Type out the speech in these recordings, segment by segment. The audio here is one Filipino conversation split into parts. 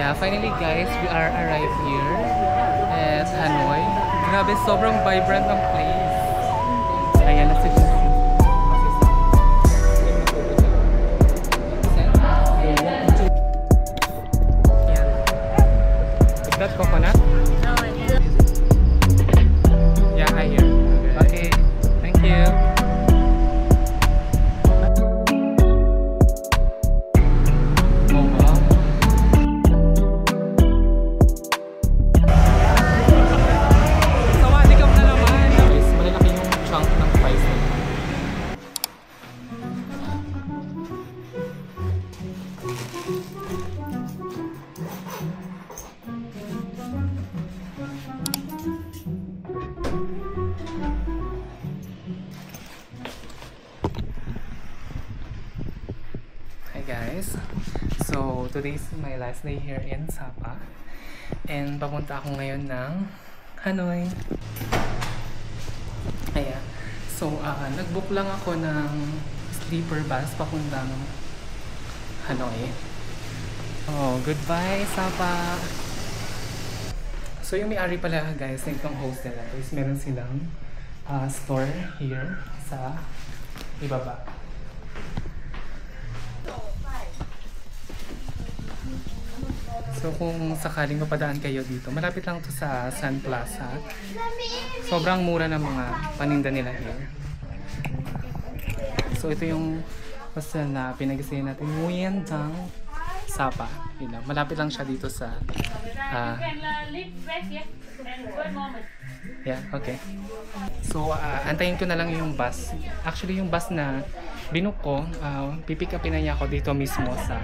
Yeah, finally guys, we are arrived here at Hanoi. Grabe, sobrang vibrant ng place. Ayan na si Jesse. Ayan. Is that coconut? No, it's Yeah, I hear. Okay, thank you. Oh wow. Sawadikap na naman. Guys, malalaki yung chunk ng fries nila. Hi guys, so today is my last day here in Sapa and papunta ako ngayon ng Hanoi. Ayan, so nagbook lang ako ng sleeper bus papuntang Hanoi. Oh, goodbye Sapa! So yung may-ari pala guys ng itong hostel na to is meron silang store here sa ibaba. So kung sakaling mapadaan kayo dito, malapit lang to sa Sun Plaza. Sobrang mura ng mga paninda nila here. So ito yung hostel na pinag-isayan natin, Nguyen Dang Sapa. Malapit lang siya dito sa yeah, okay. So antayin ko na lang yung bus. Actually yung bus na binook ko, pipick upin na niya ako dito mismo sa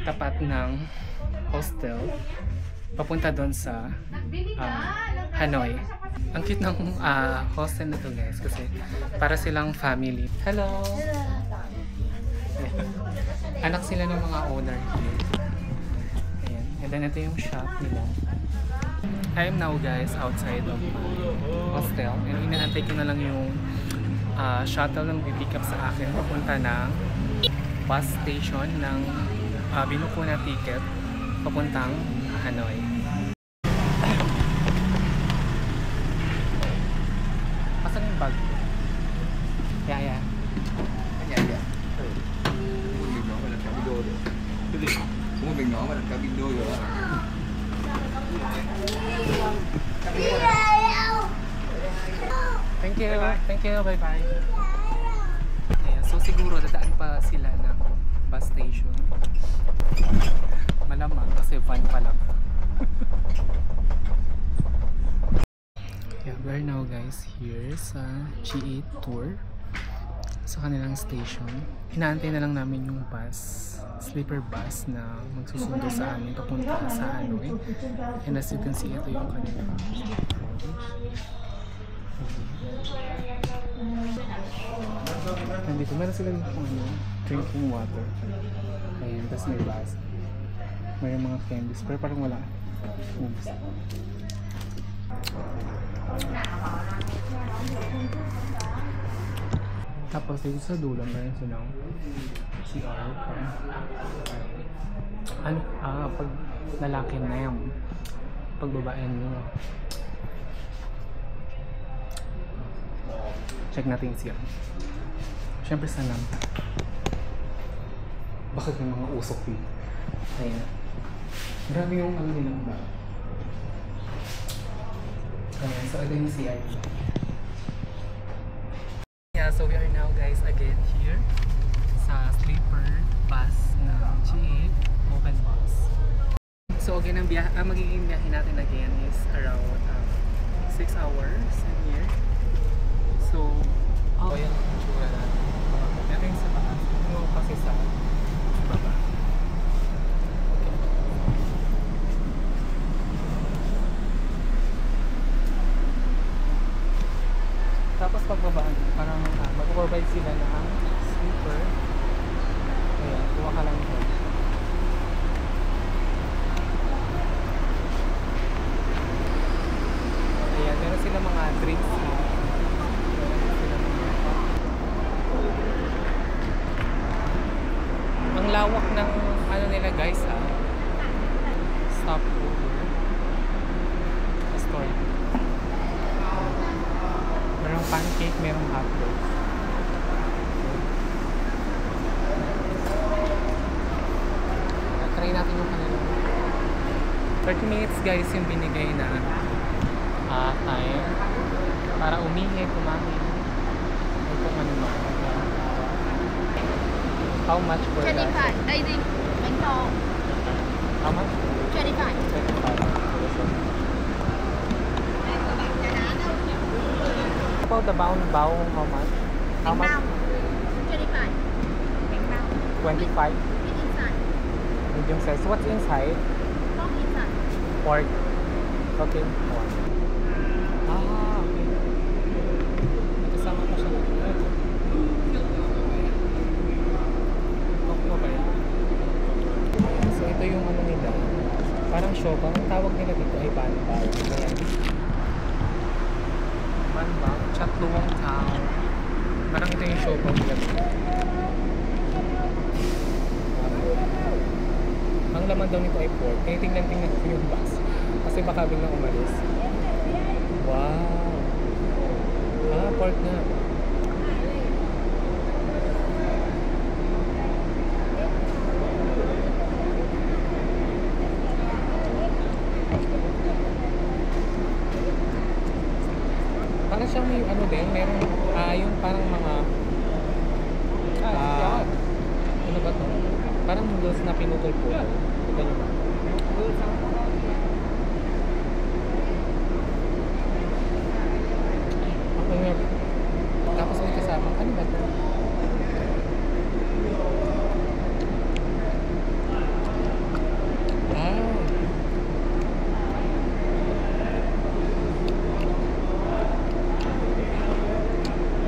tapat ng hostel papunta doon sa Hanoi. Ang cute ng hostel na to guys kasi para silang family. Hello! Yeah. Anak sila ng mga owner here. Ayan. And then ito yung shop nila. I am now guys outside of my hostel and inaantay ko na lang yung shuttle na mag-pick up sa akin papunta ng bus station ng binuko na ticket papuntang Hanoi. Asan yung bag? Yeah. Mình nhỏ mà đặt cabin đôi rồi. Thank you, bye bye. Ayan, so siguro dadaan pa sila ng bus station. Malamang kasi van pa lang. Yeah, we're now guys here sa G8 tour sa kanilang station. Inaantay na lang namin yung bus, sleeper bus na magsusundo sa amin papunta sa Hanoi. And as you can see, ito yung kanila. Nandito, meron sila yung drinking water. Ayan, tapos may bus. May mga candies, pero parang wala. Tapos dito sa dulo, meron silang CR. Pag lalaki na yan, pag babae nyo. Check natin yung CR. Siyempre sana. Bakit may mga usok dito? Ayan. Grabe yung ano nilang ba? Ayan, so ito yung CR. Yeah, so we are now guys again here sa sleeper bus ng G8 open bus. So again, ang magiging biyahe natin again is around 6 hours in here. So, ayan ang tsura natin. Ito yung sa taas. Ito kasi sa baba. Okay. Tapos pagbabaan, parang mag-provide sila ng sleeper. Ayan, kuha ka lang ito. Ayan, meron sila mga drinks. Ang lawak ng ano nila guys ha. stop over. Sa store. Merong pancake, merong hotdog. Try natin yung kanila. 30 minutes guys yung binigay na time para umihi, kumain. Ay kung ano man. How much for that? 25. I think. How much? 25. 25. About the bao, how much? How much? 25. 25. It's inside. Medium size. What's inside? Pork inside. Pork. Okay. Pork. Okay. Kasama ko siya. Pork ba yan? So ito yung ano nila. Parang shopa. Ang tawag nila dito ay banbao. Ayan. Banbao. Chatluwang tao. Parang ito yung shopa nila. Ang laman daw nito ay pork. Kaya tingnan ko yung box. Kasi baka biglang umalis. Wow! Pork na. Parang siyang may ano din, meron yung parang mga ano ba to? Parang noodles na pinutol-putol. Kita nyo ba? Ako nga. Tapos may kasama. Ano ba to?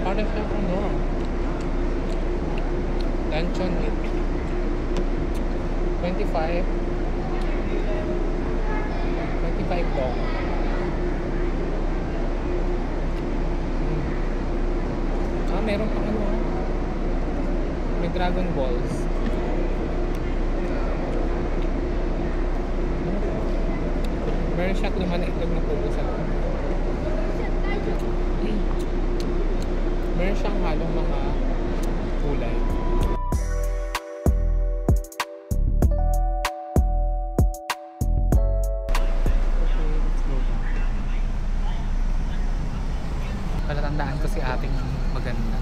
Parang siya ano? Luncheon meat. 25 dong. Meron pang ano. May Dragon Balls. Meron siya 5 na itlog na pulo sa loob. Meron siyang halong mga kulay. Palatandaan ko si ating maganda.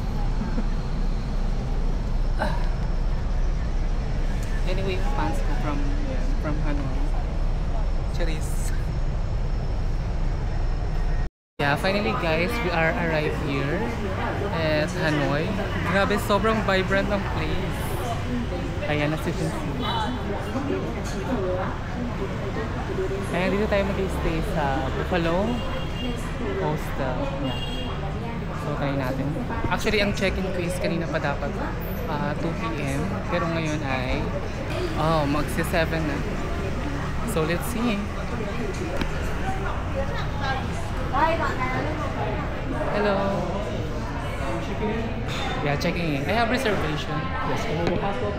Anyway, yung fans ko from Hanoi. Charis. Yeah, finally guys, we are arrived here at Hanoi. Grabe, sobrang vibrant ng place. Ayan, as you can see. Ayan, dito tayo mag-stay sa Buffalo Hostel. Yeah. So, try natin. Actually, ang check-in ko is kanina pa dapat 2 p.m. Pero ngayon ay magsi-7 na. So, let's see. Hello. Yeah, checking in. I have reservation. Yes, can you passport?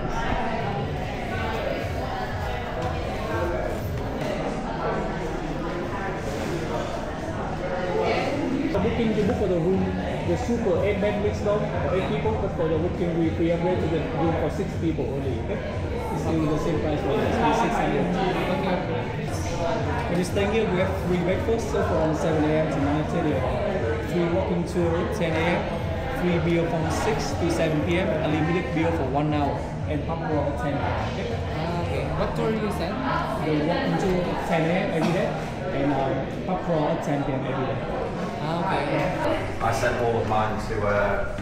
Booking to book for the room, the super 8-bed mixed down for 8 people, but for the booking we pre-upgrade to the room for 6 people only. Okay? It's still the same price, but it's still 600. Okay. When you're staying here, we have free breakfast, so from 7 a.m. to 9:30 a.m. Free walking tour at 10 a.m. Free beer from 6 to 7 p.m. Unlimited beer for 1 hour, and pub crawl at 10 a.m. Okay? Okay. What tour you said? The walking tour at 10 a.m. every day, and pub crawl at 10 p.m. every day. Okay. I sent all of mine to US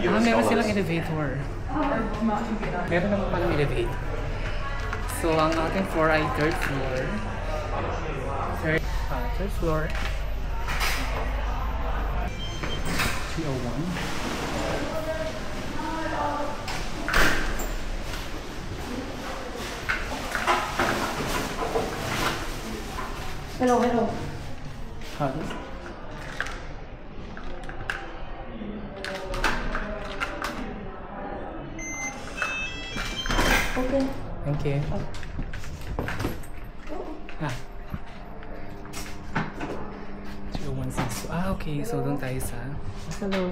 Meron dollars. silang elevator. Meron naman palang elevator. So, ang ating floor ay third floor. Third floor. 301. Hello. Howdy. Okay. Thank you. Ah. 0162. Ah, okay. So, doon tayo sa... Hello.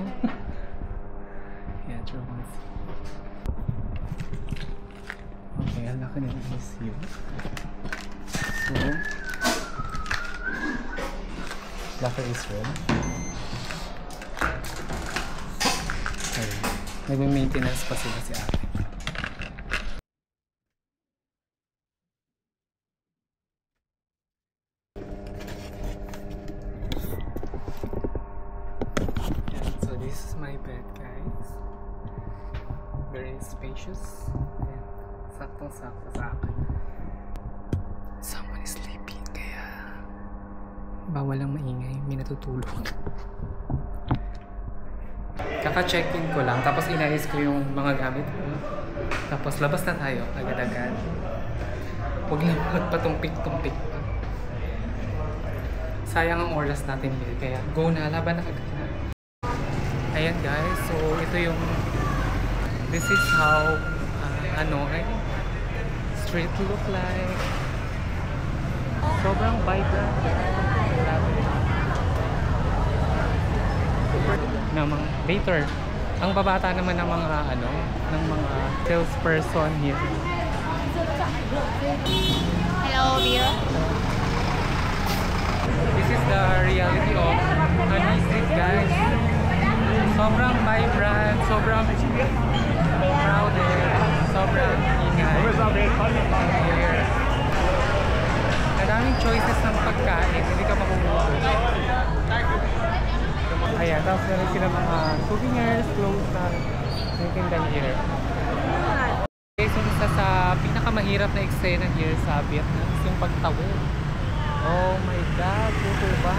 Yeah, 0162. Okay, ang laki ng ICU. So, locker is red. Okay. Nagme-maintenance pa sila si ate. Yan. So this is my bed, guys. Very spacious. Yan. Saktong-sakto sa akin. Someone is sleeping, kaya bawal lang maingay, may natutulog. Kaka-check-in ko lang, tapos inayos ko yung mga gamit ko. Tapos labas na tayo, agad-agad. Huwag lang magpatumpik-tumpik pa. Sayang ang oras natin din, kaya go na, laban na agad na. Ayan guys, so ito yung this is how street look like. Sobrang vibrant. Na mga later, ang babata naman ng mga ng mga salesperson here. Hello, dear. This is the reality of Hanoi Street, guys. Sobrang vibrant, sobrang crowded, sobrang ingay. Here. Maraming choices ng pagkain, hindi ka makukuha. Ayan, tapos meron sila mga souvenirs, clothes na nagtindan here. Okay, so isa sa pinakamahirap na eksena here sa Vietnam is yung pagtawid. Oh my God, puto ba?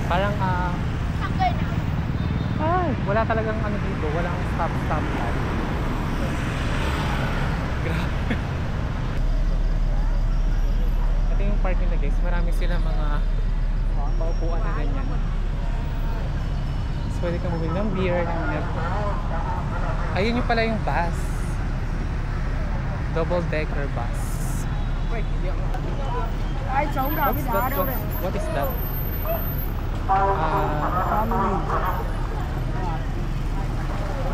Parang wala talagang dito, walang stop line. Grabe. Ito yung part nila guys, marami sila mga paupuan na ganyan. So pwede kang bumili ng beer, ng milk. Ayun yung pala yung bus. Double-decker bus. What is that?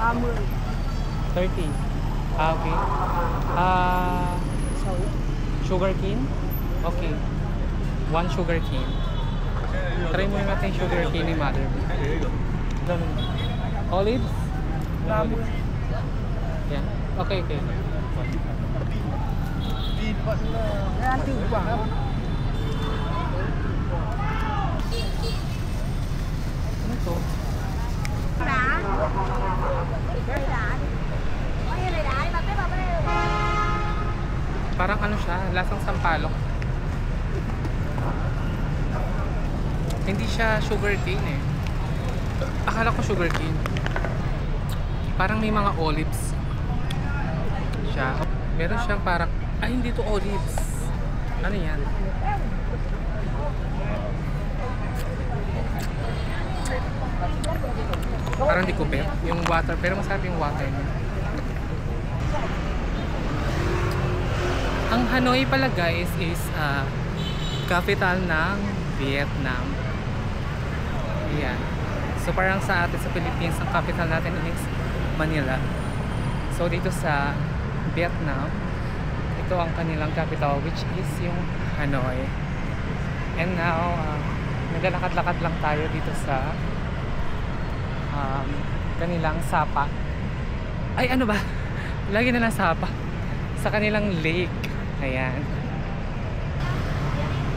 30. Okay. Sugar cane? Okay. 1 sugar cane. Try muna natin yung sugar cane ni mother. Olives? Olives. Yeah. Okay. Ano to? Parang siya, lasang sampalok. Hindi siya sugar cane eh. Akala ko sugar cane. Parang may mga olives siya. Meron siyang parang, hindi to olives. Ano yan? Parang di ko bet yung water, pero masarap yung water niya. Ang Hanoi pala guys is capital ng Vietnam. Ayan. So parang sa atin sa Philippines, ang capital natin is Manila. So dito sa Vietnam, ito ang kanilang capital, which is yung Hanoi. And now, naglalakad-lakad lang tayo dito sa kanilang Sapa. Ay, ano ba? Lagi na lang Sapa. Sa kanilang lake. Ayan.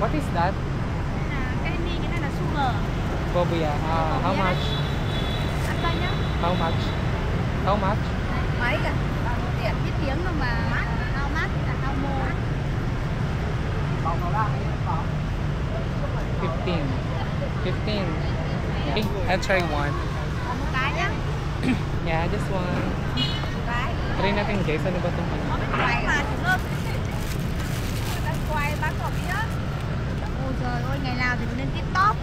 What is that? Cái này là sugar. Bobuya. How much? Ăn bao nhiêu? How much? How much? Mấy cả. Biết tiếng mà how much là how more. 15. Okay, I'll try one. Một cái nhá. Yeah, just one. Một cái. Try natin guys, ano ba itong ano? Quay mà chúng ơi. Đang quay bán cỏ mía. Ôi trời ơi, ngày nào thì cũng lên TikTok.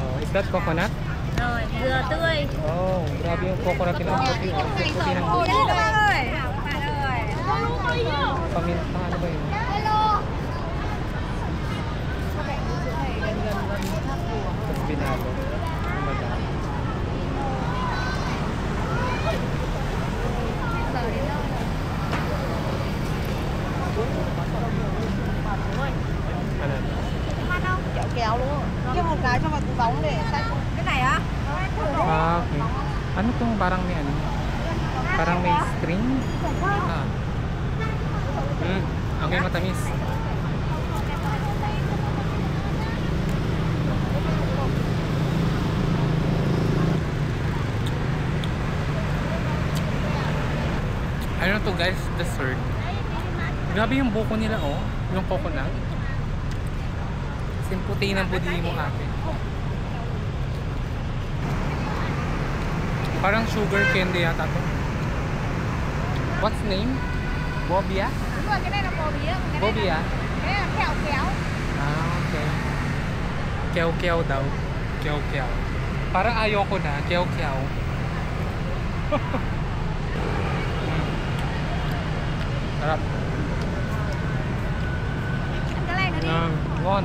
Oh, is that coconut? Rồi, dừa tươi. Oh, grabe yung coconut nila. Puti, puti ng Ôi, puti. bạn ơi. Bạn ơi. Paminta, ano ba yun? Hello. kéo luôn. Kia một cái cho vào túi bóng để xách. Cái này á? Ah, okay. Ano tong parang may ano? Parang may string? Ah. Okay, matamis. Ano to guys, dessert. Grabe yung buko nila oh, yung coconut. Simputi ng budi mo ate. Parang sugar candy yata to. What's name? Bobia? Đúng rồi, cái này là bobia. Bobia? Cái này là kẹo kéo. Ah, okay. Kyaw-kyaw daw. Kyaw-kyaw. Parang ayoko na, kyaw-kyaw. Sarap. Cái này nó đi. Ngon. Ngon.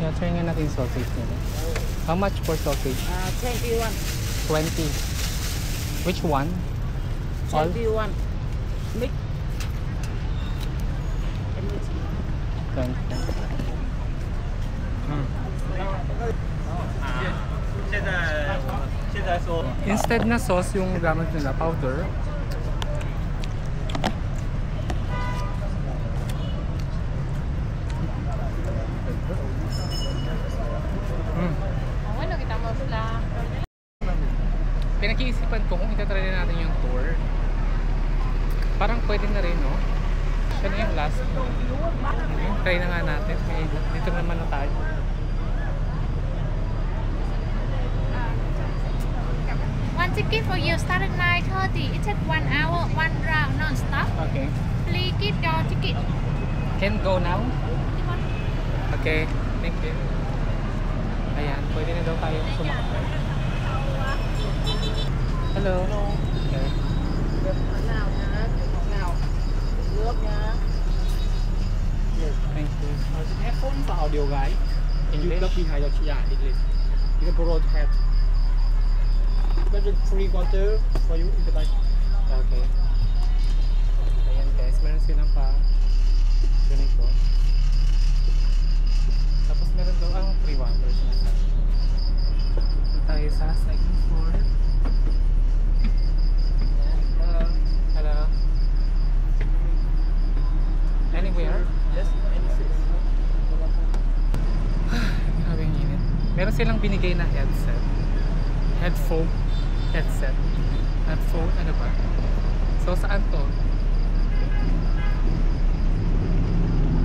Yeah, try nga natin yung sausage nila. How much for sausage? 21. 20. Which one? All? 21. Mix. 20. Instead na sauce yung gamit nila, powder. Ano kita mo sila? Pinag-iisipan ko kung itatry na natin yung tour. Parang pwede na rin, no? Siya na yung last. Try na nga natin. Dito naman na tayo. One ticket for you start at 9:30. It takes 1 hour, 1 round non-stop. Okay. Please keep your ticket. Can go now? Okay. Thank you. Ayan, pwede na daw tayo sumakay. Hello. Okay. Nào nha. Nào. Nước nha. Thank you. Headphone và audio guide. And you English? plug behind your yeah, English. You can borrow the head. There's a free water for you in the back. Okay. Ayan guys, meron silang pa ganito. Tapos meron daw ang free water. Dito tayo sa second floor. Hello. Anywhere? Yes, any six. Grabe ang init. Meron silang binigay na headset. Headphone. Headphone, ano ba? So, saan to?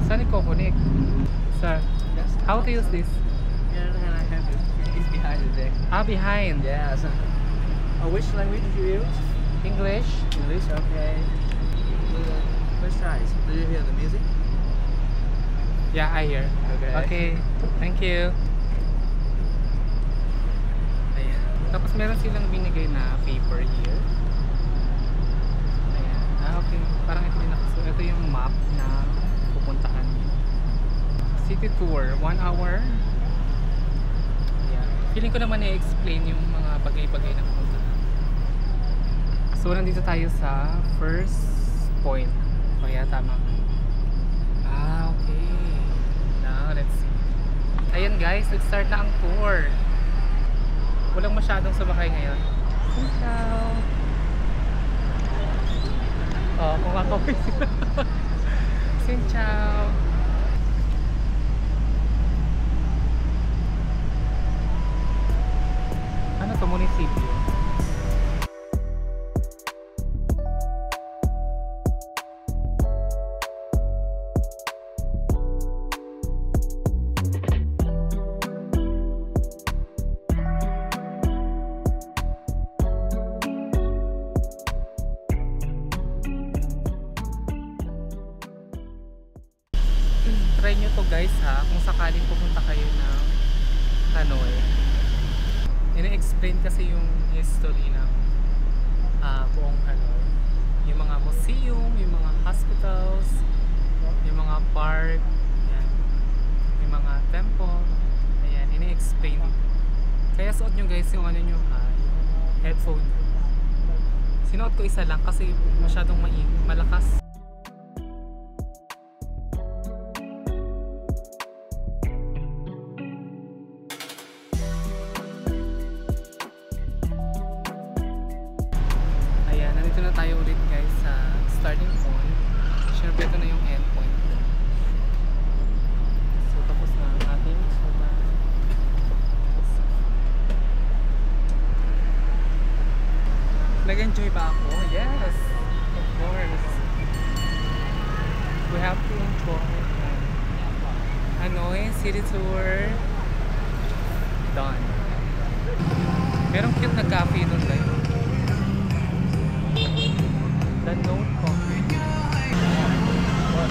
Saan i-connect? Sir, Yes. how to use this? Yeah, and I have it. It's behind the deck. Ah, behind. Yes. Which language do you use? English. English, okay. Let's try. Do you hear the music? Yeah, I hear. Okay. Okay, thank you. Ayan. Tapos meron silang binigay na paper here. Ayan. Ah, okay. Parang ito din ako. So, ito yung map na pupuntahan. City tour, 1 hour. Ayan. Feeling ko naman i-explain yung mga bagay-bagay na pupuntahan. So, nandito tayo sa first point. Kaya tama. Ah, okay. Now, let's see. Ayan guys, nag-start na ang tour. Walang masyadong sumakay ngayon. Ciao! Oh, kung ako sila. Ciao! Ano to, munisipyo? Try nyo to guys ha, kung sakaling pupunta kayo ng Hanoi. Ina-explain kasi yung history ng buong Hanoi. Yung mga museum, yung mga hospitals, yung mga park, yan. Yung mga temple. Ayan, ina-explain dito. Kaya suot nyo guys yung ano nyo ha, yung headphone. Sinuot ko isa lang kasi masyadong malakas. tayo ulit guys sa starting point. Siyempre ito na yung end point. So tapos na ang ating soba. Nag-enjoy ba ako? Yes! Of course! We have to enjoy. Hanoi City Tour done. Merong cute na cafe doon guys. The Note Coffee.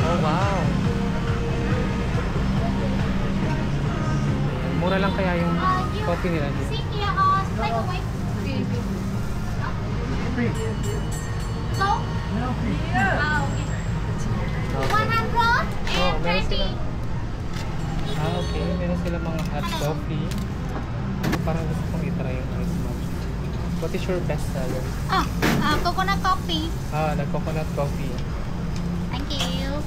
Oh wow! Mura lang kaya yung coffee nila dito. Sit here or take away. Go? No free. Ah, okay. 100 Oh, and meron 20. sila. Okay. Meron sila mga hot coffee. Parang gusto kong itry yung ice mug. What is your best seller? Coconut coffee. The coconut coffee. Thank you.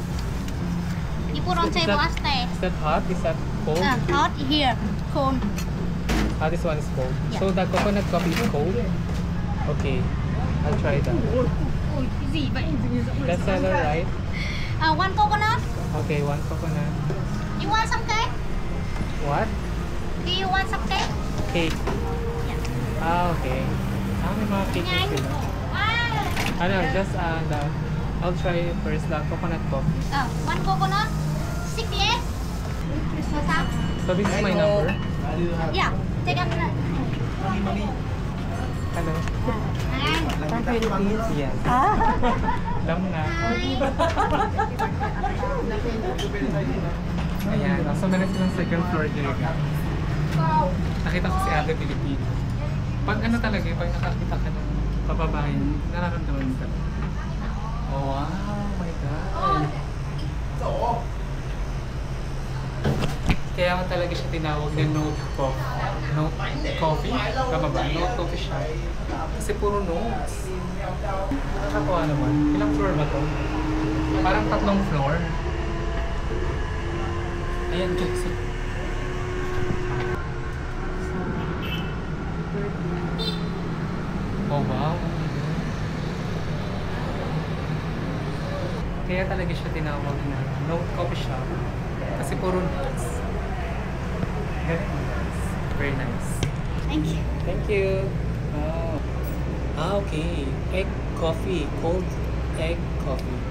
You put on Is table that- upstairs. Is that hot? Is that cold? Hot here. Cold. This one is cold. Yeah. So the coconut coffee is cold? Okay. I'll try that. Ui, cái gì vậy? Best seller, right? One coconut. Okay, one coconut. You want some cake? What? Do you want some cake? Cake. Yeah. Okay. May mga cake na Nhanh. sila. Wow. Just I'll try first the coconut coffee. One coconut. 68. What's up? So this is my number. Yeah. Take up the. Hello. Yes. Alam na. Ayan. So meron silang second floor here. Nakita ko si Ate Pilipino. Pag ano talaga, pag nakakita ka ng pababayan, nararamdaman mo talaga. Oh wow, my God. Kaya talaga siya tinawag na Note Coffee. Note Coffee? Tama ba? Note Coffee siya. Kasi puro notes. Nakakakuha naman. Ilang floor ba to? Parang 3 floor. Ayan guys. Oh wow. Kaya talaga siya tinawag na Note Coffee Shop. Kasi puro notes. Very nice. Thank you. Thank you. Okay. Egg coffee. Cold egg coffee.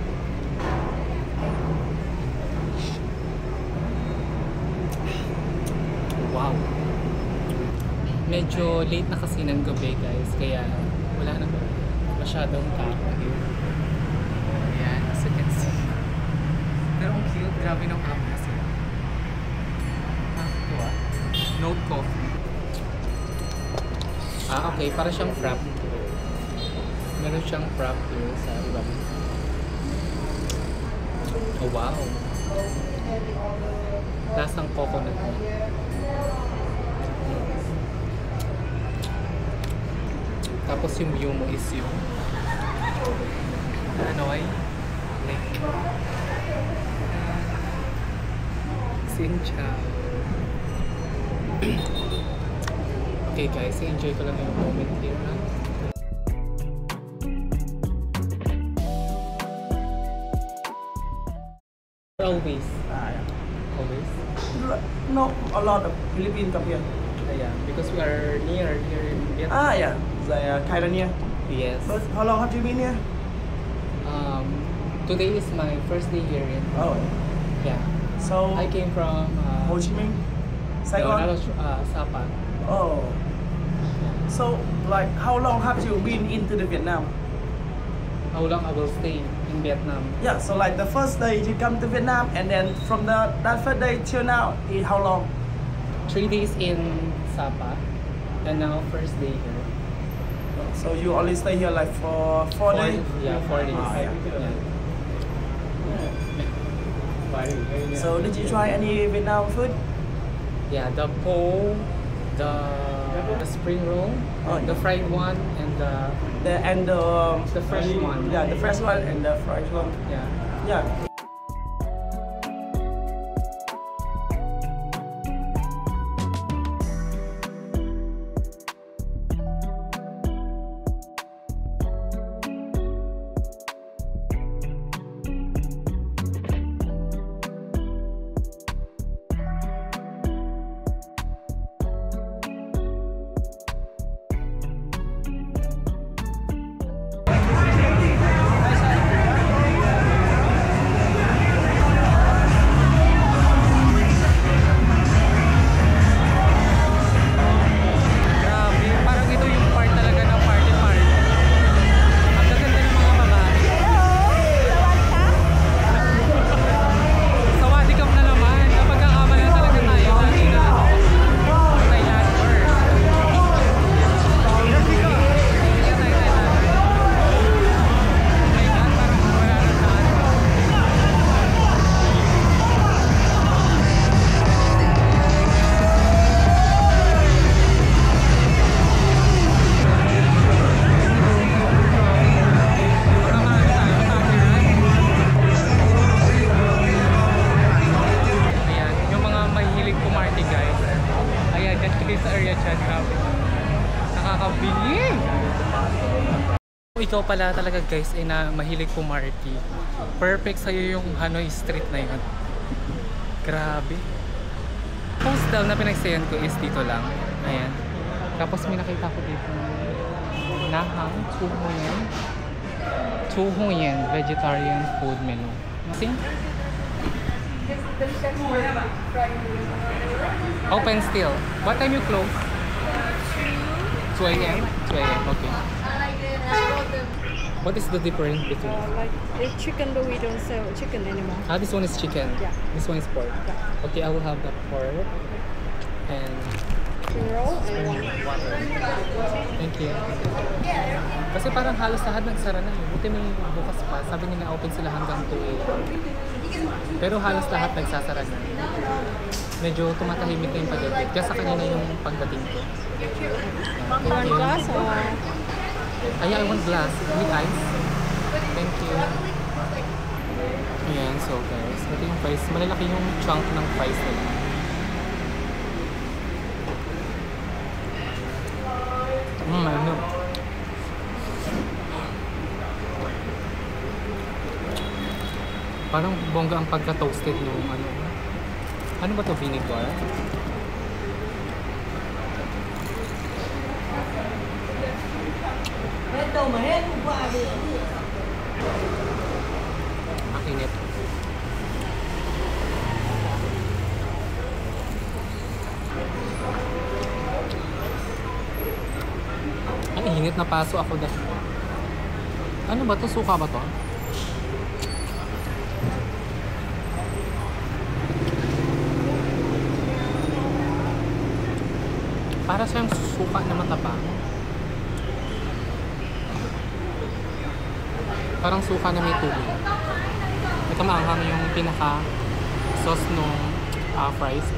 Wow. Medyo late na kasi ng gabi guys. Kaya wala na masyadong tao here. Ayan. As you can see. Pero ang cute. Grabe ng camera sila. Ito Note Coffee. Okay. Para siyang frap. Meron siyang frap here sa iba. Oh, wow. Lasang coconut na. Tapos yung view mo is yung Hanoi Lake. Xin chào. Okay guys, enjoy ko lang yung moment here. Always. Always. No, a lot of Philippines come here. Yeah, because we are near here in Vietnam. Yeah, they are kind of near. Yes. But how long have you been here? Today is my first day here in. Oh, Yeah. so I came from Ho Chi Minh, no, Saigon. Sapa. Oh, so like how long have you been into the Vietnam? How long I will stay in Vietnam? Yeah, so like the first day you come to Vietnam, and then from that first day till now, how long? 3 days in Sapa, and now first day here. So you only stay here like for 4 days? Yeah, 4 days. Yeah. Yeah. So did you try any Vietnam food? Yeah, the po, the spring roll, Oh, the yeah. fried one, and The fresh one. Yeah, the fresh one and the fried one. Yeah. Yeah. ikaw pala talaga guys ay na mahilig pumarty, perfect sa'yo yung Hanoi Street na yun. Grabe. Hostel na pinagsayan ko is dito lang. Ayan. Tapos may nakita ko dito Nahang Chuhuyen vegetarian food menu. See? Open still. What time you close? 2 a.m. 2 a.m. Okay. What is the difference between? Like it's chicken, but we don't sell chicken anymore. Ah, this one is chicken. Yeah. This one is pork. Okay, I will have the pork and Roll and one. water. Thank you. Kasi parang halos lahat nagsara na. Buti may bukas pa. Sabi nila open sila hanggang 2 a.m. Pero halos lahat nagsasara na. Medyo tumatahimik na yung pag-edit. Kaya sa kanina yung pagdating ko. You want glass or? I want glass with ice. Thank you. Ayan, so guys. Ito yung fries. Malalaki yung chunk ng fries nila. Ano? Parang bongga ang pagka-toasted nung ano. Ano ba to? Vinegar? Ang init. Ang init na paso ako dahil. Ano ba to? Suka ba to? Para siyang suka na mataba. Parang suka na may tubig. Ito maanghang yung pinaka sauce nung fries.